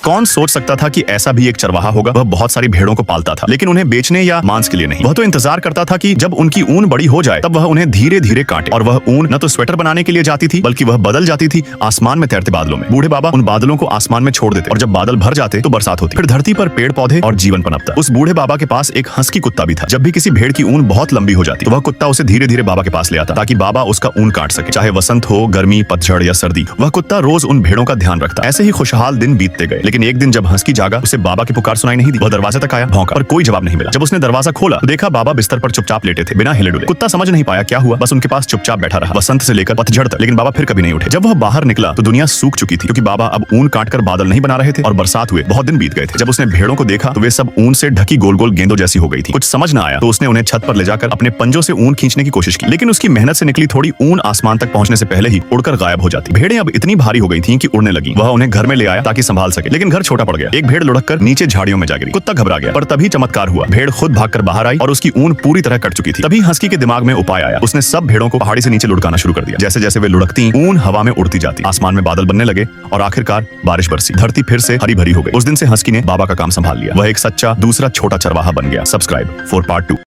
कौन सोच सकता था कि ऐसा भी एक चरवाहा होगा। वह बहुत सारी भेड़ों को पालता था, लेकिन उन्हें बेचने या मांस के लिए नहीं। वह तो इंतजार करता था कि जब उनकी ऊन बड़ी हो जाए तब वह उन्हें धीरे धीरे काटे। और वह ऊन न तो स्वेटर बनाने के लिए जाती थी, बल्कि वह बदल जाती थी आसमान में तैरते बादलों में। बूढ़े बाबा उन बादलों को आसमान में छोड़ देते और जब बादल भर जाते तो बरसात होती। फिर धरती पर पेड़ पौधे और जीवन पनपता। उस बूढ़े बाबा के पास एक हस्की कुत्ता भी था। जब भी किसी भेड़ की ऊन बहुत लंबी हो जाती तो वह कुत्ता उसे धीरे धीरे बाबा के पास ले आता, ताकि बाबा उसका ऊन काट सके। चाहे वसंत हो, गर्मी, पतझड़ या सर्दी, वह कुत्ता रोज उन भेड़ों का ध्यान रखता। ऐसे ही खुशहाल दिन बीतते गए। लेकिन एक दिन जब हस्की जागा, उसे बाबा की पुकार सुनाई नहीं दी। वह दरवाजे तक आया, भौंका, पर कोई जवाब नहीं मिला। जब उसने दरवाजा खोला तो देखा बाबा बिस्तर पर चुपचाप लेटे थे, बिना हिले डुले। कुत्ता समझ नहीं पाया क्या हुआ, बस उनके पास चुपचाप बैठा रहा, वसंत से लेकर पतझड़ तक। लेकिन बाबा फिर कभी नहीं उठे। जब वह बाहर निकला तो दुनिया सूख चुकी थी, क्योंकि बाबा अब ऊन काटकर बादल नहीं बना रहे थे और बरसात हुए बहुत दिन बीत गए थे। जब उसने भेड़ों को देखा तो वे सब ऊन से ढकी गोल गोल गेंदों जैसी हो गई थी। कुछ समझ न आया तो उसने उन्हें छत पर ले जाकर अपने पंजों से ऊन खींचने की कोशिश की, लेकिन उसकी मेहनत से निकली थोड़ी ऊन आसमान तक पहुंचने से पहले ही उड़कर गायब हो जाती। भेड़ें अब इतनी भारी हो गई थीं कि उड़ने लगी। वह उन्हें घर में ले आया ताकि संभाल सके, लेकिन घर छोटा पड़ गया। एक भेड़ लुढ़क कर नीचे झाड़ियों में जा गिरी। कुत्ता घबरा गया, पर तभी चमत्कार हुआ। भेड़ खुद भागकर बाहर आई और उसकी ऊन पूरी तरह कट चुकी थी। तभी हस्की के दिमाग में उपाय आया। उसने सब भेड़ों को पहाड़ी से नीचे लुढ़काना शुरू कर दिया। जैसे जैसे वे लुढ़कती, ऊन हवा में उड़ती जाती, आसमान में बादल बनने लगे और आखिरकार बारिश बरसी। धरती फिर से हरी भरी हो गई। उस दिन से हस्की ने बाबा का काम संभाल लिया। वह एक सच्चा दूसरा छोटा चरवाहा बन गया। Subscribe for part 2।